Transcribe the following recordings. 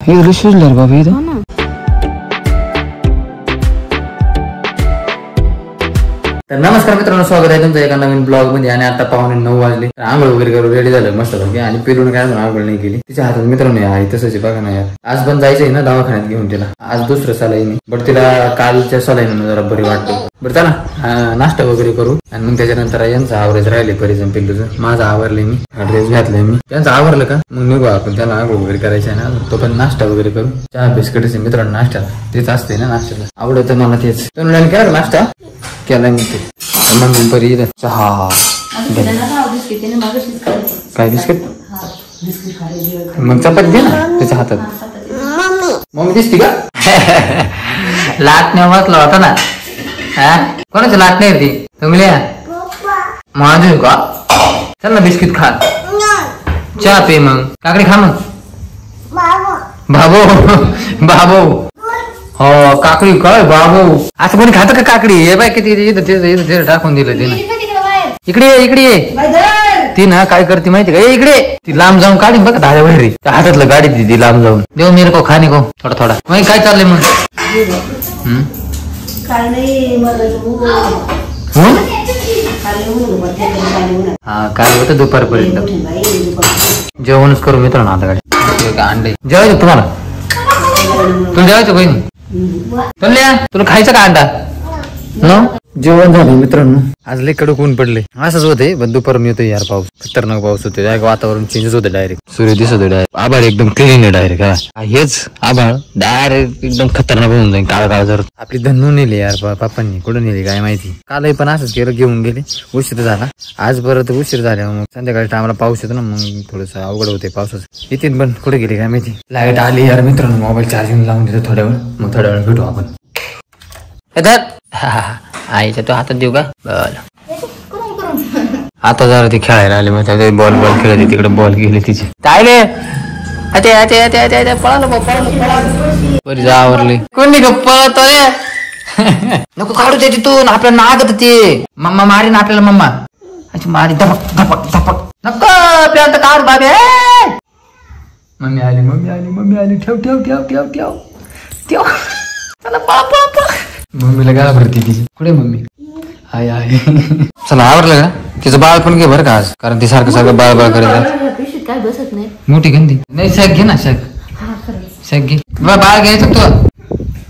हे ऋषीला बाबा इथं. तर नमस्कार मित्रांनो, स्वागत आहे तुमचं एका नवीन ब्लॉग मध्ये. आणि आता 9:15 वाजले. आंघोळ वगैरे करून रेडी झालं मस्त पैकी. आणि पिलून काय म्हणून आंघोळ नाही केली. तिच्या हातात मित्रांनो आहे तसंच बघा ना यार. आज पण जायचंय ना दवाखान्यात घेऊन तिला. आज दुसरं सलाईन आहे, बट तिला कालच्या सलाईन जरा बरी वाटतं. बरं चला नाश्ता वगैरे करू आणि मग त्याच्यानंतर यांचं आवरेज राहिले परिजन पिल्लूचं. माझं आवरलंय, मी ड्रेस घातलंय मी. त्यांचं आवरलं का मग निघू आपण. त्याला आंघोळ वगैरे करायचं आहे ना, तो पण नाश्ता वगैरे करू. चहा बिस्किट मित्रांनो नाश्त्याला तेच असते ना, नाश्त्याला आवडतं मला तेच. तुम्ही केला का नाश्ता? केला मी ते. मग परी चहा काय बिस्किट मग चपाती दे ना त्याच्या हातात. मम्मी दिसती का? लाट नाही बसला होता ना. कोणाचं लाट नाही ती तुम्ही माझू का? चल ना बिस्किट खा, चहा पे, मग काकडी खा. मग बाबू बाबू हो काकडी काय बाबू असं कोणी खातं का काकडी? हे बाय किती टाकून दिलं तिने. इकडे इकडे ती ना काय करते माहिती का? इकडे ती लांब जाऊन काढी बघ दाद्या बाहेर हातातलं गाडी ती लांब जाऊन. देव मेरे को खाने को थोडा थोडा. मग काय चाललंय मग? हा काय होतं दुपारपर्यंत जेवणच करू मित्रांनो. आता गाडी अंडे जेवायचं तुम्हाला? तुला जेवायचं बहिणी? तुला खायचं का अंडा? जेवण झालं मित्रांनो. आज लय कडक ऊन पडले. असंच होते पण दुपारून येतो यार पाऊस. खतरनाक पाऊस होते. वातावरण चेंजेस होते डायरेक्ट. सूर्य दिसत डायरेक्ट. आभाळ एकदम क्लीन आहे डायरेक्ट. हेच आभाळ डायरेक्ट एकदम खतरनाक होऊन जाईल. काळ काळ जर आपली धन्नू नेली यार पप्पांनी. कुठून नेली काय माहिती. कालही पण असंच केलं, घेऊन गेले. उशीर झाला आज. परत उशीर झाल्या मग संध्याकाळी टायमाला पाऊस येतो ना, मग थोडस अवघड होते पावसाचं. येतील पण कुठे गेली काय माहिती. लाईट आली यार मित्रांनो. मोबाईल चार्जिंग लावून देतो थोड्या वेळ, मग थोड्या वेळ भेटू आपण. आईच्या तो हातात देऊ का? आता जरा ती खेळायला आली मग बॉल खेळते तिकडे. बॉल गेली तिची. काय रे बरी आवरली. कोणी गप्पा नको काढू ते तिथून. आपल्याला नागत ते मम्मा मारी ना आपल्याला. मम्मा अच्छा मारी धपक धपक धपक. नको आपल्याला काढ बाबे. मम्मी आली मम्मी आली मम्मी आली. ठेव ठेव ठेव ठेव ठेव ठेव. चला पापा. मम्मीला काय आवडते तिची. कुठे मम्मी? आहे आहे. चला आवरलं का? तिचं बाळ पण घे बरं का आज, कारण ती सारखं सारखं बाळ बाळ करत काय बसत नाही. मोठी गंदी नाही. शॅक घे ना शॅक घे. बाळ घ्यायचं तू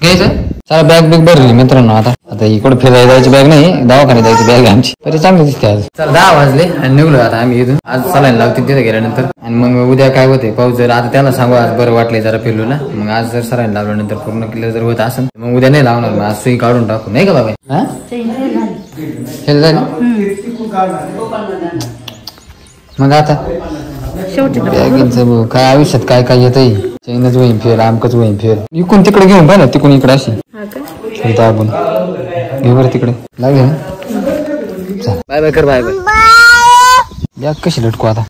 घ्यायचं. चला बॅग बिग भरली मित्रांनो. आता इकडे फिरायला जायची बॅग नाही, दवाखान्यात जायची बॅग आहे आमची. तरी चांगली दिसते आज. चला 10 वाजले आणि निघलो आता आम्ही इथून. आज सलाईन लावते तिथे गेल्यानंतर. आणि मग उद्या काय होते पाऊस जर आता त्याला सांगू आज बरं वाटले जरा पिल्लूला. मग आज जर सलाईन लावल्यानंतर पूर्ण क्लिअर जर होत असेल मग उद्या नाही लावणार. मग आज सुई काढून टाकू नाही का बाबा? फेल झाली मग आता बॅगींचं काय आयुष्यात काय काय येतंय. चैनच होईन फेर, आमकच होईन फेर. इकडून तिकडे घेऊन पाहिजे ना, तिकडून इकडे अशी आपण घेऊ बरं तिकडे लागेल ना. बाय बाय कर. Bye bye. बॅग कशी लटकू आता?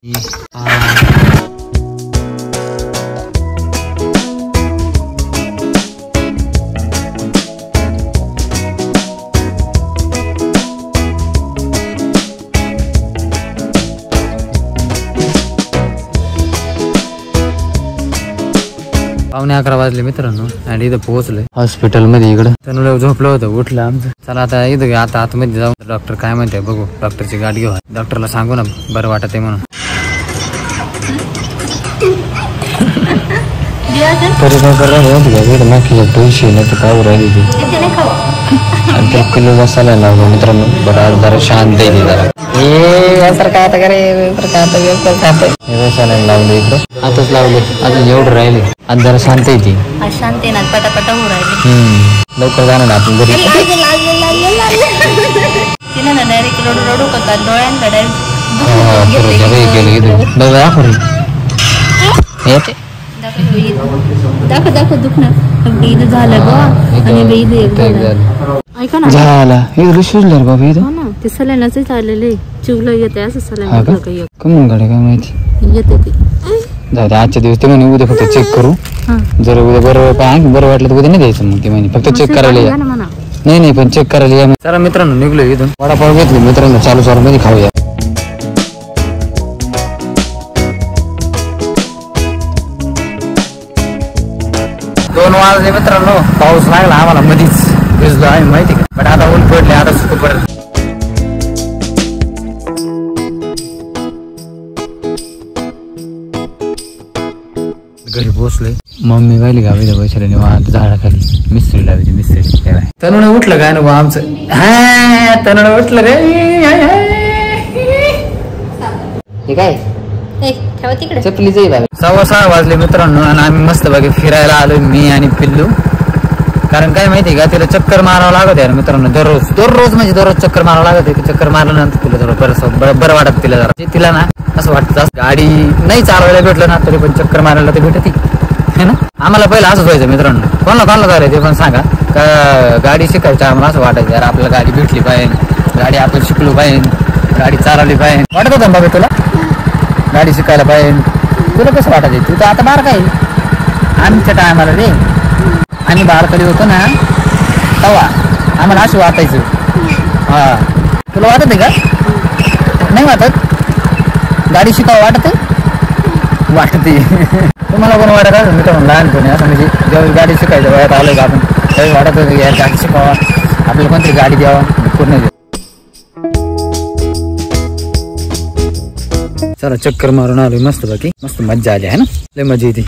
पावणे 11 वाजले मित्रांनो. आणि इथं पोहोचलोय हॉस्पिटल मध्ये. इकडं तनुला झोपलं होतं, उठलं आमचं. चला आता इथं आता आतमध्ये जाऊ. डॉक्टर काय म्हणते बघू. डॉक्टरची गाडी घेऊ. डॉक्टरला सांगू ना बरं वाटत आहे म्हणून. तरी काय करायला पैसे नाही तर काय राहिली आणि त्या किलो मसाला लावलो मित्रांनो. बरं आज जरा शांत आहे जरा. काय आता करे सलाईन लावलं इकडं. आताच लावले अजून एवढं राहिले. आज जरा शांत आहे ती. शांती ना पटापटा होऊ राहिली. लवकर जाणार ना आपण घरी. तिने ना डायरेक्ट रडू करतात डोळ्यांकडे. दाखव दाखव दुखणं इथं झालं ऐका ना. झाला हे बाबा इथं ते सलाईनच चाललेले. चिवलं येते असं सलाईन कमून गाडी काय माहिती येते ते. जाऊ दे आजच्या दिवस. ते म्हणे उद्या फक्त चेक करू. जर उद्या बरं वाटलं तर उद्या नाही द्यायचं. मग ते म्हणे फक्त चेक करायला या. नाही पण चेक करायला या. चला मित्रांनो निघलो इथून. वडापाव घेतली मित्रांनो. चालू मध्ये खाऊया. 2 वाजले मित्रांनो, पाऊस लागला आम्हाला मधीच, भिजलो आम्ही माहिती का. पण आता ऊन पडले, आता सुकू पडलं. घरी पोहोचले. मम्मी गायली गावी पैशाला निवांत झाडाखाली मिस्त्री लावायची. मिस्त्री तरुण उठलं काय ना आमचं. हा तरुण उठलं रे. हे काय तिकडे चपली जाई बाबा. 6:15 वाजले मित्रांनो आणि आम्ही मस्त बाकी फिरायला आलो, मी आणि पिल्लू. कारण काय माहिती का, तिला चक्कर मारावं लागत यार मित्रांनो. दररोज म्हणजे दररोज चक्कर मारावं लागत. चक्कर मारल्यानंतर तिला जरा बरं वाटत. तिला जरा तिला ना असं वाटतं गाडी नाही चालवायला भेटलं ना तरी पण चक्कर मारायला तर भेटती है ना. आम्हाला पहिलं असंच व्हायचं मित्रांनो. कोणाला करायचं ते पण सांगा का गाडी शिकायचं आम्हाला असं वाटायचं यार आपल्याला गाडी भेटली पाहिजे, गाडी आपण शिकलो पाहिजे, गाडी चालवली पाहिजे. वाटत होतं बाबा तुला गाडी शिकायला पाहिजे? तुला कसं वाटायचं? तू तर आता बार काय आमच्या टायमाला रे, आम्ही बारकरी होतो ना तेव्हा आम्हाला असं वाटायचं. हा तुला वाटत आहे का? नाही वाटत? गाडी शिकावं वाटते. तुम्हाला कोण वाटत असं मित्रांनो लहानपणी असं म्हणजे जेव्हा गाडी शिकायचं वयात आलं का आपण त्यावेळी वाटत होतं यार गाडी शिकावा, आपल्याला कोणतरी गाडी द्यावा, पूर्ण चला चक्कर मारून आलो. मस्त बाकी मस्त मज्जा आली आहे ना, लय मजा येते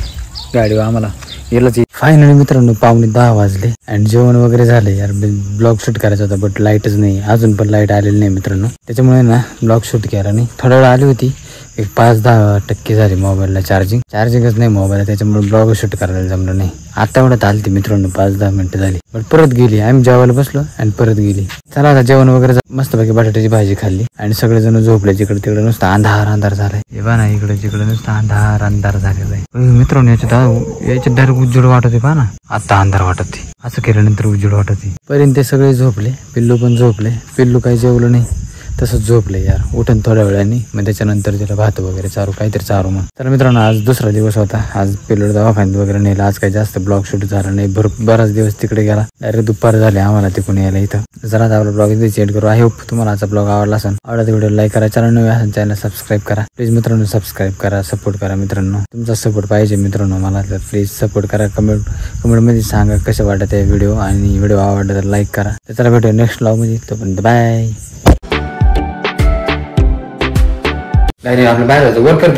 गाडीवर आम्हाला. येलच फायनली मित्रांनो 9:15 वाजले आणि जेवण वगैरे झाले. यार ब्लॉग शूट करायचा होता बट लाईटच नाही, अजून पण लाईट आलेली नाही मित्रांनो. त्याच्यामुळे ना ब्लॉग शूट केला नाही. थोडा वेळ आली होती, एक 5-10% झाली मोबाईलला चार्जिंगच नाही मोबाईल, त्याच्यामुळे ब्लॉग शूट करायला जमलं नाही. आता एवढ्यात आली ती मित्रांनो, 5-10 मिनिटं झाली बट परत गेली. आम्ही जेवायला बसलो आणि परत गेली. चला आता जेवण वगैरे मस्तपैकी बटाट्याची भाजी खाल्ली आणि सगळेजण झोपले. जिकडे तिकडे नुसतं अंधार झालाय. हे पहा ना इकडे तिकडे नुसतं अंधार झालेला आहे मित्रांनो. याच्यात डायरेक्ट उज्जड वाटत पहा ना. आता अंधार वाटत असं केल्यानंतर उज्जड वाटत. पर्यंत ते सगळे झोपले, पिल्लू पण झोपले. पिल्लू काही जेवलो नाही तसंच झोपले यार. उठून थोड्या वेळाने मग त्याच्यानंतर त्याला भात वगैरे काहीतरी चारू मग. तर मित्रांनो आज दुसरा दिवस होता. आज पिल्लू दवाखान्यात वगैरे नेला. आज काही जास्त ब्लॉग शूट झाला नाही. बराच दिवस तिकडे गेला. डायरेक्ट दुपार झाले आम्हाला तिकडून यायला इथं. जरा आपला ब्लॉग इथे चेंज करू. आय होप तुम्हाला आजचा ब्लॉग आवडला असेल. आवडला व्हिडिओ लाईक करा, चॅनल नवीन असेल चॅनल सबस्क्राईब करा प्लीज मित्रांनो. सबस्क्राईब करा, सपोर्ट करा मित्रांनो. तुमचा सपोर्ट पाहिजे मित्रांनो मला, तर प्लीज सपोर्ट करा. कमेंटमध्ये सांगा कसं वाटत आहे व्हिडिओ, आणि व्हिडिओ आवडला तर लाईक करा. तर चला भेटूया नेक्स्ट ब्लॉग मध्ये. तोपर्यंत बाय. नाही आपलं बाहेर जायचं. वर कर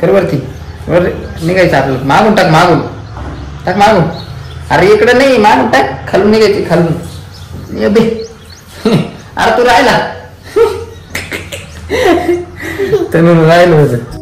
वरती निघायचं आपलं. मागून टाक मागून. अरे इकडे नाही, मागून टाक. खालून निघायची, खालून. अरे तू राहिला तर राहिलं होतं.